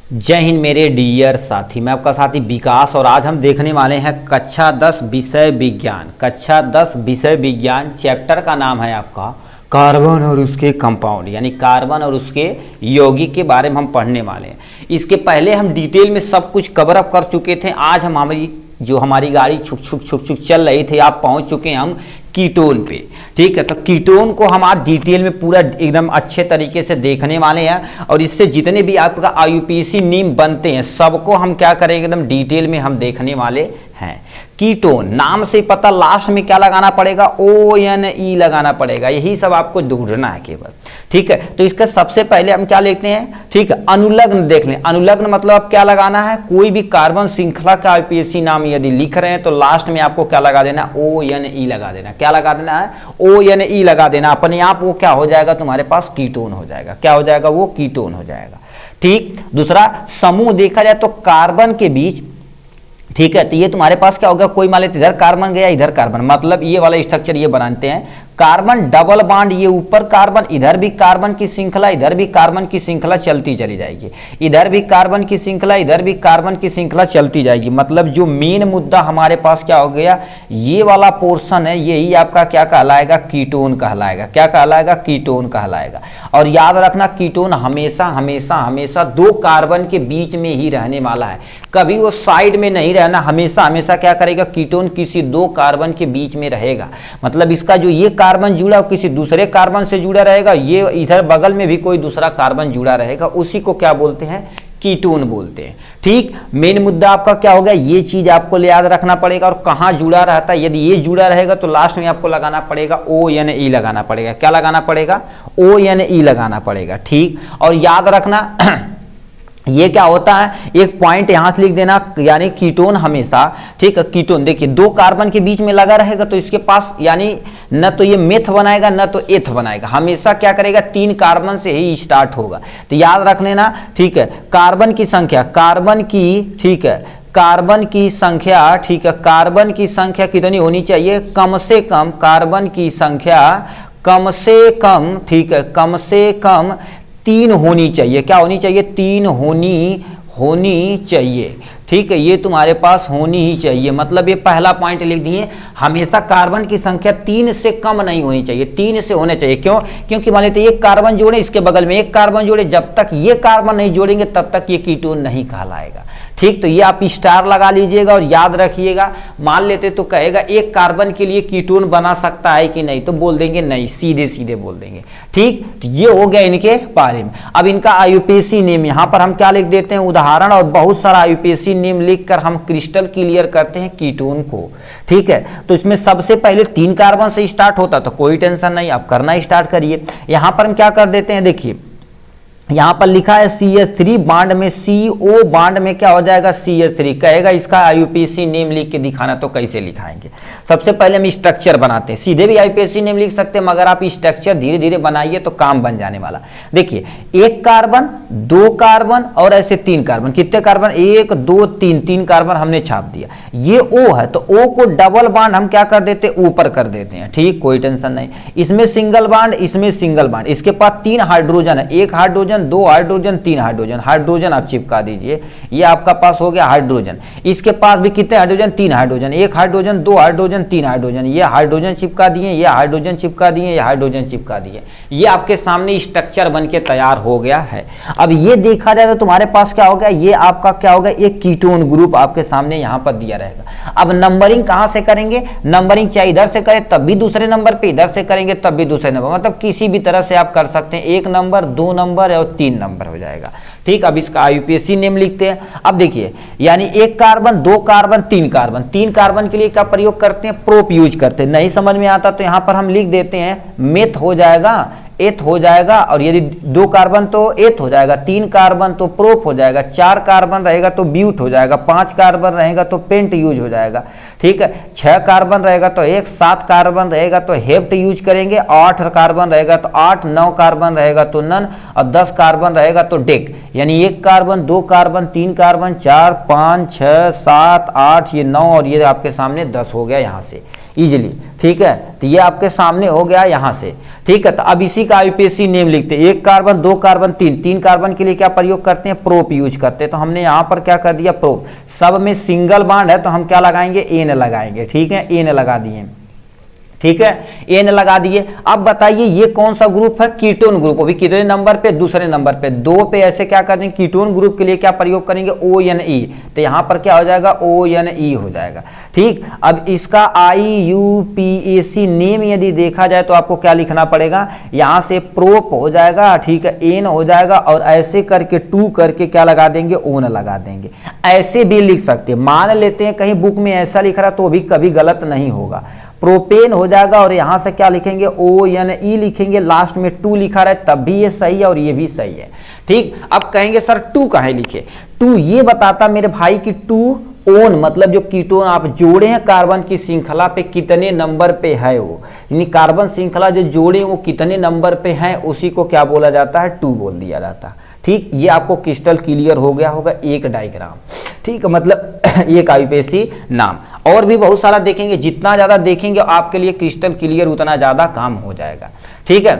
जय हिंद मेरे डियर साथी, मैं आपका साथी विकास और आज हम देखने वाले हैं कक्षा 10 विषय विज्ञान। कक्षा 10 विषय विज्ञान चैप्टर का नाम है आपका कार्बन और उसके कंपाउंड, यानी कार्बन और उसके यौगिक के बारे में हम पढ़ने वाले हैं। इसके पहले हम डिटेल में सब कुछ कवर अप कर चुके थे। आज हम हमारी गाड़ी छुक छुक छुक छुक चल रही थी, आप पहुंच चुके हैं हम कीटोन पे। ठीक है, तो कीटोन को हम आज डिटेल में पूरा एकदम अच्छे तरीके से देखने वाले हैं और इससे जितने भी आपका आईयूपीएसी नियम बनते हैं सबको हम क्या करेंगे, एकदम डिटेल में हम देखने वाले हैं। कीटोन नाम से पता, लास्ट में क्या लगाना पड़ेगा, ONE लगाना पड़ेगा, यही सब आपको ढूंढना है केवल। ठीक है, तो इसका सबसे पहले हम क्या लेते हैं, ठीक है, अनुलग्न देख लें। अनुलग्न मतलब आप क्या लगाना है, कोई भी कार्बन श्रृंखला का आईयूपीएसी नाम यदि लिख रहे हैं तो लास्ट में आपको क्या लगा देना, ONE लगा देना। क्या लगा देना है, ONE लगा देना। अपने आप वो क्या हो जाएगा, तुम्हारे पास कीटोन हो जाएगा। क्या हो जाएगा, वो कीटोन हो जाएगा। ठीक, दूसरा समूह देखा जाए तो कार्बन के बीच, ठीक है, तो ये तुम्हारे पास क्या होगा, कोई मान लेते इधर कार्बन गया इधर कार्बन, मतलब ये वाला स्ट्रक्चर ये बनाते हैं कार्बन डबल बॉन्ड, ये ऊपर कार्बन, इधर भी कार्बन की श्रृंखला, इधर भी कार्बन की श्रृंखला चलती चली जाएगी, इधर भी कार्बन की श्रृंखला, इधर भी कार्बन की श्रृंखला चलती जाएगी। मतलब जो मेन मुद्दा हमारे पास क्या हो गया, ये वाला पोर्शन है, यही आपका क्या कहलाएगा, कीटोन कहलाएगा। क्या कहलाएगा, कीटोन कहलाएगा। और याद रखना कीटोन हमेशा हमेशा हमेशा दो कार्बन के बीच में ही रहने वाला है, कभी वो साइड में नहीं रहना। हमेशा हमेशा क्या करेगा, कीटोन किसी दो कार्बन के बीच में रहेगा। मतलब इसका जो ये कार्बन जुड़ा किसी दूसरे कार्बन से जुड़ा रहेगा, ये इधर बगल में भी कोई दूसरा कार्बन जुड़ा रहेगा, उसी को क्या बोलते हैं, कीटोन बोलते हैं। ठीक, मेन मुद्दा आपका क्या हो गया, ये चीज आपको याद रखना पड़ेगा। और कहां जुड़ा रहता है, यदि ये जुड़ा रहेगा तो लास्ट में आपको लगाना पड़ेगा ONE लगाना पड़ेगा। क्या लगाना पड़ेगा, ONE लगाना पड़ेगा। ठीक, और याद रखना ये क्या होता है, एक पॉइंट यहां से लिख देना, यानी कीटोन हमेशा, ठीक है, कीटोन देखिए दो कार्बन के बीच में लगा रहेगा तो इसके पास यानी न तो ये मेथ बनाएगा न तो एथ बनाएगा, हमेशा क्या करेगा, तीन कार्बन से ही स्टार्ट होगा। तो याद रख लेना। ठीक है, कार्बन की संख्या, कार्बन की, ठीक है, कार्बन की संख्या, ठीक है, कार्बन की संख्या कितनी होनी चाहिए, कम से कम कार्बन की संख्या कम से कम, ठीक है, कम से कम 3 होनी चाहिए। क्या होनी चाहिए, 3 होनी चाहिए। ठीक है, ये तुम्हारे पास होनी ही चाहिए। मतलब ये पहला पॉइंट लिख दिए, हमेशा कार्बन की संख्या 3 से कम नहीं होनी चाहिए, 3 से होने चाहिए। क्यों, क्योंकि मान लेते एक कार्बन जोड़े, इसके बगल में एक कार्बन जोड़े, जब तक ये कार्बन नहीं जोड़ेंगे तब तक ये कीटोन नहीं कहलाएगा। ठीक, तो ये आप स्टार लगा लीजिएगा और याद रखिएगा। मान लेते तो कहेगा एक कार्बन के लिए कीटोन बना सकता है कि नहीं, तो बोल देंगे नहीं, सीधे सीधे बोल देंगे। ठीक, तो ये हो गया इनके बारे में। अब इनका आईयूपीएसी नेम यहां पर हम क्या लिख देते हैं, उदाहरण, और बहुत सारा आईयूपीएसी नेम लिखकर हम क्रिस्टल क्लियर करते हैं कीटोन को। ठीक है, तो इसमें सबसे पहले 3 कार्बन से स्टार्ट होता तो कोई टेंशन नहीं, आप करना स्टार्ट करिए। यहां पर हम क्या कर देते हैं, देखिए यहां पर लिखा है CH3 बांड में, CO बांड में क्या हो जाएगा, CH3। कहेगा इसका आईयूपीएसी नेम लिख के दिखाना, तो कैसे लिखाएंगे, सबसे पहले हम स्ट्रक्चर बनाते हैं। सीधे भी आईयूपीएसी नेम लिख सकते हैं, मगर आप स्ट्रक्चर धीरे धीरे बनाइए तो काम बन जाने वाला। देखिए एक कार्बन, 2 कार्बन और ऐसे 3 कार्बन, कितने कार्बन, 1 2 3, 3 कार्बन हमने छाप दिया। ये O है तो O को डबल बांड हम क्या कर देते हैं, ऊपर कर देते हैं। ठीक, कोई टेंशन नहीं। इसमें सिंगल बांड, इसमें सिंगल बांड, इसके पास 3 हाइड्रोजन है, 1 हाइड्रोजन, 2 हाइड्रोजन, 3 हाइड्रोजन, हाइड्रोजन आप चिपका दीजिए, ये आपका पास हो गया हाइड्रोजन। इसके पास भी कितने hydrogen, 3 hydrogen, 1 hydrogen, 2 hydrogen, 3 hydrogen, ये हाइड्रोजन चिपका दिए, ये हाइड्रोजन चिपका दिए, ये हाइड्रोजन चिपका दिए। ये आपके सामने स्ट्रक्चर बन के तैयार हो गया है। अब ये देखा जाए तो तुम्हारे पास क्या हो गया, ये आपका क्या होगा, एक कीटोन ग्रुप आपके सामने यहां पर दिया रहेगा। अब नंबरिंग कहां से करेंगे, नंबरिंग चाहे इधर से करें तब भी दूसरे नंबर पे, इधर से करेंगे तब भी दूसरे नंबर, मतलब किसी भी तरह से आप कर सकते हैं। 1 नंबर, 2 नंबर और 3 नंबर हो जाएगा। ठीक, अब इसका आईयूपीएसी नेम लिखते हैं। अब देखिए यानी 1 कार्बन, 2 कार्बन, 3 कार्बन, 3 कार्बन के लिए क्या प्रयोग करते हैं, प्रोप यूज करते हैं। नहीं समझ में आता तो यहां पर हम लिख देते हैं मेथ हो जाएगा, एथ हो जाएगा, और यदि 2 कार्बन तो एथ हो जाएगा, 3 कार्बन तो प्रोप हो जाएगा, 4 कार्बन रहेगा तो ब्यूट हो जाएगा, 5 कार्बन रहेगा तो पेंट यूज हो जाएगा। ठीक है, 6 कार्बन रहेगा तो 1, 7 कार्बन रहेगा तो हेप्ट यूज करेंगे, 8 कार्बन रहेगा तो 8, 9 कार्बन रहेगा तो नन, और 10 कार्बन रहेगा तो डेक। यानी 1 कार्बन, 2 कार्बन, 3 कार्बन, 4, 5, 6, 7, 8, ये 9 और ये आपके सामने 10 हो गया यहाँ से इजिली। ठीक है, तो ये आपके सामने हो गया यहाँ से। ठीक है, तो अब इसी का यूपीएससी नेम लिखते हैं। 1 कार्बन 2 कार्बन 3 कार्बन के लिए क्या प्रयोग करते हैं, प्रोप यूज करते हैं। तो हमने यहाँ पर क्या कर दिया, प्रोप। सब में सिंगल बॉन्ड है तो हम क्या लगाएंगे, एन लगाएंगे। ठीक है, एन लगा दिए। ठीक है, एन लगा दिए। अब बताइए ये कौन सा ग्रुप है, कीटोन ग्रुप। अभी कितने नंबर पे, दूसरे नंबर पे, 2 पे। ऐसे क्या करेंगे, कीटोन ग्रुप के लिए क्या प्रयोग करेंगे, ONE। तो यहां पर क्या हो जाएगा, ONE हो जाएगा। ठीक, अब इसका IUPAC नेम यदि देखा जाए तो आपको क्या लिखना पड़ेगा, यहां से प्रोप हो जाएगा। ठीक है, एन हो जाएगा और ऐसे करके 2 करके क्या लगा देंगे, ओन लगा देंगे। ऐसे भी लिख सकते हैं, मान लेते हैं कहीं बुक में ऐसा लिख रहा तो भी कभी गलत नहीं होगा। प्रोपेन हो जाएगा और यहां से क्या लिखेंगे, ONE लिखेंगे, लास्ट में 2 लिखा रहा है तब भी ये सही है और ये भी सही है। ठीक, अब कहेंगे सर 2 कहाँ लिखे, 2 ये बताता मेरे भाई कि 2 ओन मतलब जो कीटोन आप जोड़े हैं कार्बन की श्रृंखला पे कितने नंबर पे है वो, यानी कार्बन श्रृंखला जो जोड़े वो कितने नंबर पे हैं, उसी को क्या बोला जाता है, 2 बोल दिया जाता है। ठीक, ये आपको क्रिस्टल क्लियर हो गया होगा, एक डायग्राम। ठीक, मतलब एक यूपीएससी नाम। और भी बहुत सारा देखेंगे, जितना ज्यादा देखेंगे आपके लिए क्रिस्टल क्लियर उतना ज्यादा काम हो जाएगा। ठीक है,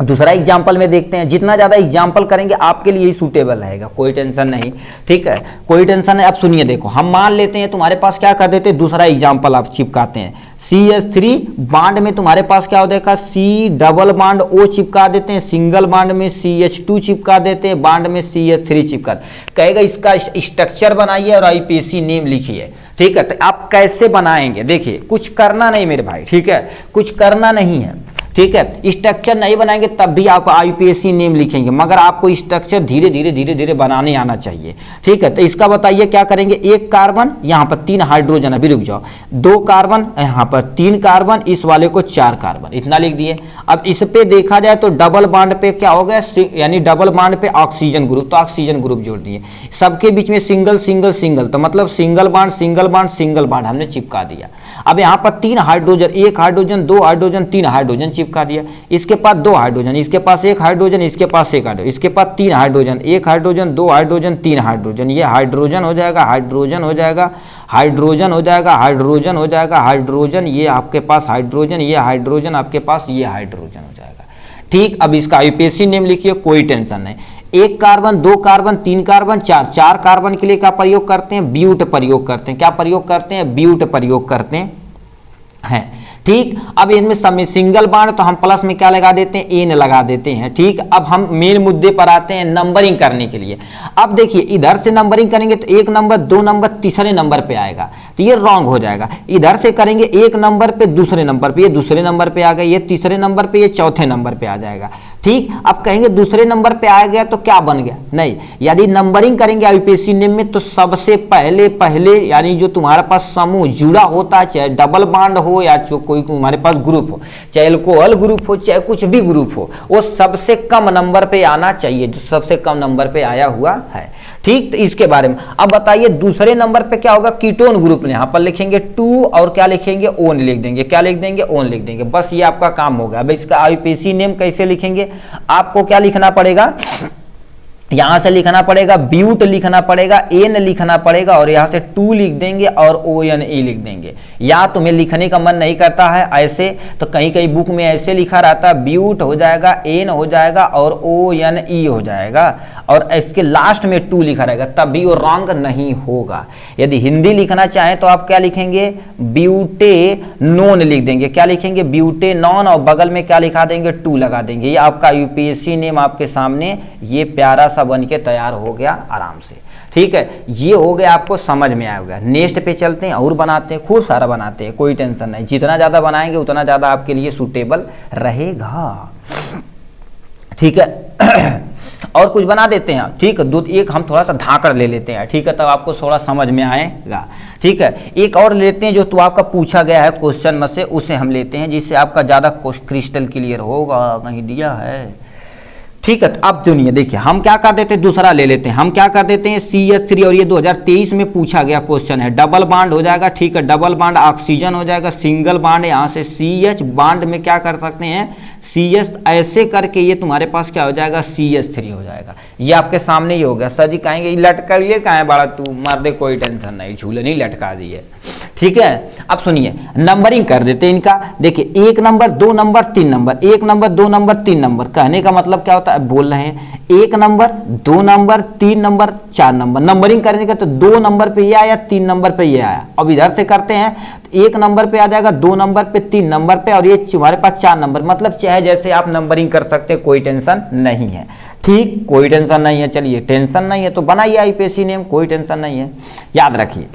दूसरा एग्जाम्पल में देखते हैं, जितना ज्यादा एग्जाम्पल करेंगे आपके लिए ही सूटेबल रहेगा, कोई टेंशन नहीं। ठीक है, कोई टेंशन है। अब सुनिए, देखो हम मान लेते हैं तुम्हारे पास क्या कर देते हैं, दूसरा एग्जाम्पल आप चिपकाते हैं। CH3 बांड में तुम्हारे पास क्या हो जाएगा, C डबल बांड O चिपका देते हैं, सिंगल बांड में CH2 चिपका देते हैं, बांड में CH3 चिपका। कहेगा इसका स्ट्रक्चर बनाइए और IUPAC नेम लिखिए। ठीक है, तो आप कैसे बनाएंगे, देखिए कुछ करना नहीं मेरे भाई। ठीक है, कुछ करना नहीं है। ठीक है, स्ट्रक्चर नहीं बनाएंगे तब भी आप IUPAC नेम लिखेंगे, मगर आपको स्ट्रक्चर धीरे धीरे धीरे धीरे बनाने आना चाहिए। ठीक है, तो इसका बताइए क्या करेंगे, 1 कार्बन यहाँ पर 3 हाइड्रोजन, अभी रुक जाओ, 2 कार्बन यहाँ पर 3 कार्बन, इस वाले को 4 कार्बन, इतना लिख दिए। अब इस पे देखा जाए तो डबल बॉन्ड पे क्या हो गया, यानी डबल बॉन्ड पे ऑक्सीजन ग्रुप, तो ऑक्सीजन ग्रुप जोड़ दिए। सबके बीच में सिंगल सिंगल सिंगल, तो मतलब single bond single bond single bond हमने चिपका दिया। अब यहाँ पर 3 हाइड्रोजन, 1 हाइड्रोजन 2 हाइड्रोजन 3 हाइड्रोजन चिपका दिया। इसके पास 2 हाइड्रोजन, इसके पास 1 हाइड्रोजन, इसके पास 1 हाइड्रोजन, इसके पास 3 हाइड्रोजन, 1 हाइड्रोजन 2 हाइड्रोजन 3 हाइड्रोजन, ये हाइड्रोजन हो जाएगा, हाइड्रोजन हो जाएगा, हाइड्रोजन हो जाएगा, हाइड्रोजन हो जाएगा, हाइड्रोजन, ये आपके पास हाइड्रोजन, ये हाइड्रोजन आपके पास, ये हाइड्रोजन हो जाएगा। ठीक, अब इसका IUPAC नेम लिखिए, कोई टेंशन नहीं। 1 कार्बन 2 कार्बन 3 कार्बन 4 कार्बन के लिए क्या प्रयोग करते हैं, ब्यूट प्रयोग करते हैं। क्या प्रयोग करते हैं, ब्यूट प्रयोग करते हैं। ठीक, अब इनमें समय सिंगल बांड तो हम प्लस में क्या लगा देते हैं, एन लगा देते हैं। ठीक, अब हम मेन मुद्दे पर आते हैं, नंबरिंग करने के लिए। अब देखिए इधर से नंबरिंग करेंगे तो 1 नंबर 2 नंबर तीसरे नंबर पे आएगा, तो ये रॉन्ग हो जाएगा। इधर से करेंगे 1 नंबर पे दूसरे नंबर पे, ये दूसरे नंबर पे आ गया, ये तीसरे नंबर पे, ये चौथे नंबर पे आ जाएगा। ठीक, अब कहेंगे दूसरे नंबर पे आ गया तो क्या बन गया, नहीं, यदि नंबरिंग करेंगे IUPAC नेम में तो सबसे पहले यानी जो तुम्हारे पास समूह जुड़ा होता है, चाहे डबल बॉन्ड हो या जो कोई तुम्हारे पास ग्रुप हो, चाहे अल्कोहल ग्रुप हो, चाहे कुछ भी ग्रुप हो, वो सबसे कम नंबर पे आना चाहिए, जो सबसे कम नंबर पे आया हुआ है। ठीक, तो इसके बारे में अब बताइए दूसरे नंबर पे क्या होगा, कीटोन ग्रुप, यहाँ पर लिखेंगे 2 और क्या लिखेंगे, ओन लिख देंगे। क्या लिख देंगे, ओन लिख देंगे, बस ये आपका काम होगा। अब इसका IUPAC नेम कैसे लिखेंगे, आपको क्या लिखना पड़ेगा, यहां से लिखना पड़ेगा ब्यूट लिखना पड़ेगा, एन लिखना पड़ेगा और यहां से 2 लिख देंगे और ONE लिख देंगे। या तुम्हें लिखने का मन नहीं करता है ऐसे, तो कहीं कहीं बुक में ऐसे लिखा रहता है, ब्यूट हो जाएगा, एन हो जाएगा और ONE हो जाएगा और इसके लास्ट में 2 लिखा रहेगा, तब भी वो रॉन्ग नहीं होगा। यदि हिंदी लिखना चाहें तो आप क्या लिखेंगे, ब्यूटेनोन लिख देंगे। क्या लिखेंगे, ब्यूटेनॉन और बगल में क्या लिखा देंगे, 2 लगा देंगे। ये आपका IUPAC नेम आपके सामने ये प्यारा सा बन के तैयार हो गया आराम से। ठीक है, ये हो गया, आपको समझ में आएगा। नेक्स्ट पे चलते हैं और बनाते हैं, खूब सारा बनाते हैं, कोई टेंशन नहीं, जितना ज्यादा बनाएंगे उतना ज्यादा आपके लिए सूटेबल रहेगा। ठीक है, और कुछ बना देते हैं। ठीक है, एक हम थोड़ा सा धाकड़ ले लेते हैं। ठीक है, तब आपको थोड़ा समझ में आएगा। ठीक है, एक और लेते हैं जो तो आपका पूछा गया है क्वेश्चन में से, उसे हम लेते हैं जिससे आपका ज्यादा क्रिस्टल क्लियर होगा। कहीं दिया है, ठीक है, तो अब सुनिए, देखिए हम क्या कर देते हैं, दूसरा ले लेते हैं। हम क्या कर देते हैं, CH3, और ये 2023 में पूछा गया क्वेश्चन है। डबल बॉन्ड हो जाएगा, ठीक है, डबल बॉन्ड ऑक्सीजन हो जाएगा, सिंगल बॉन्ड यहाँ से CH बॉन्ड में क्या कर सकते हैं, CS, ऐसे करके ये तुम्हारे पास क्या हो जाएगा, CH3 हो जाएगा। ये आपके सामने ही हो गया। सर जी कहेंगे लटका लिए कहाँ है बड़ा, तू मार दे, कोई टेंशन नहीं, झूले नहीं लटका दिए। ठीक है। अब सुनिए नंबरिंग कर देते हैं इनका। देखिए 1 number 2 number 3 number, 1 number 2 number 3 number, कहने का मतलब क्या होता है, बोल रहे हैं 1 number 2 number 3 number 4 number. Numbering करने का तो 2 नंबर पे ये आया, 3 नंबर पे ये आया। अब इधर से करते हैं तो 1 नंबर पे आ जाएगा, 2 नंबर पे, 3 नंबर पे, और ये तुम्हारे पास 4 नंबर। मतलब चाहे जैसे आप नंबरिंग कर सकते हैं, कोई टेंशन नहीं है। ठीक, कोई टेंशन नहीं है। चलिए टेंशन नहीं है तो बनाइए आईपीएसी नेम, कोई टेंशन नहीं है, याद रखिए।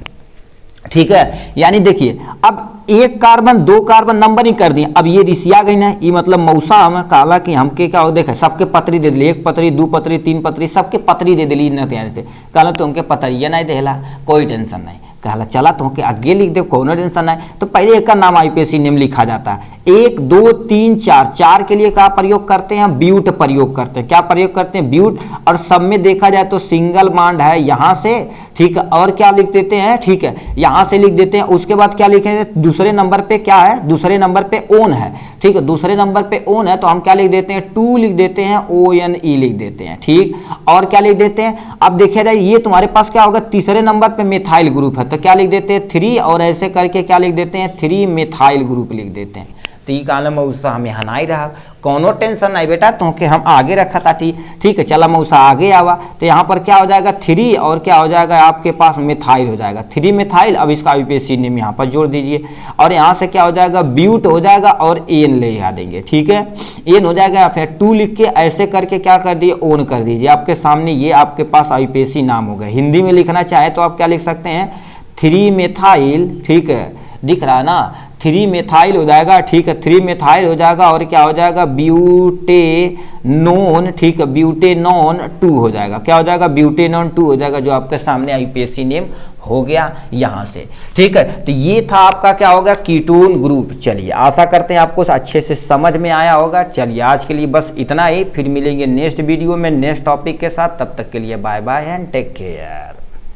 ठीक है, यानी देखिए अब 1 कार्बन 2 कार्बन नंबरिंग कर दिए। अब ये ऋषिया गई ना, ये मतलब मौसा हमें कहला कि हमके क्या हो, देखे सबके पत्री दे दिली, 1 पत्री 2 पत्री 3 पत्री सबके पत्री दे दिली न त्यार से। कहला तो उनके पतरिया नहीं देला, कोई टेंशन नहीं। कहला चला तो के आगे लिख दे, कोनो टेंशन नहीं। तो पहले एक का नाम आईपीएसी नेम लिखा जाता है। 1 2 3 4, 4 के लिए क्या प्रयोग करते हैं, ब्यूट प्रयोग करते हैं। क्या प्रयोग करते हैं, ब्यूट। और सब में देखा जाए तो सिंगल बॉन्ड है यहाँ से, ठीक है। और क्या लिख देते हैं, ठीक है, यहाँ से लिख देते हैं। उसके बाद क्या लिखेंगे, दूसरे नंबर पे क्या है, दूसरे नंबर पे ओन है, ठीक है। दूसरे नंबर पे ओन है तो हम क्या लिख देते हैं, 2 लिख देते हैं, ONE लिख देते हैं, ठीक। और क्या लिख देते हैं, अब देखा जाए ये तुम्हारे पास क्या होगा, तीसरे नंबर पे मिथाइल ग्रुप है तो क्या लिख देते हैं 3, और ऐसे करके क्या लिख देते हैं 3 मिथाइल ग्रुप लिख देते हैं। तो ये कालम मऊसा हम यहाँ नहीं रहा, कोनो टेंशन नहीं बेटा, तो कि हम आगे रखा था, ठीक है। चला मऊसा आगे आवा तो यहाँ पर क्या हो जाएगा 3, और क्या हो जाएगा आपके पास मिथाइल हो जाएगा, 3 मिथाइल। अब इसका आईपीएसी नेम यहाँ पर जोड़ दीजिए, और यहाँ से क्या हो जाएगा, ब्यूट हो जाएगा, और एन ले आ देंगे, ठीक है। एन हो जाएगा, फिर 2 लिख के ऐसे करके क्या कर दिए, ओन कर दीजिए। आपके सामने ये आपके पास आईपीएसी नाम हो गया। हिंदी में लिखना चाहे तो आप क्या लिख सकते हैं, 3 मिथाइल, ठीक है, दिख रहा है ना, 3 मिथाइल हो जाएगा, ठीक है। 3 मिथाइल हो जाएगा, और क्या हो जाएगा, ब्यूटेनोन, ठीक है, ब्यूटेनोन 2 हो जाएगा। क्या हो जाएगा, ब्यूटेनोन 2 हो जाएगा, जो आपके सामने आईपीएसी नेम हो गया यहाँ से, ठीक है। तो ये था आपका क्या होगा, कीटोन ग्रुप। चलिए आशा करते हैं आपको अच्छे से समझ में आया होगा। चलिए आज के लिए बस इतना ही, फिर मिलेंगे नेक्स्ट वीडियो में नेक्स्ट टॉपिक के साथ। तब तक के लिए bye bye and take care.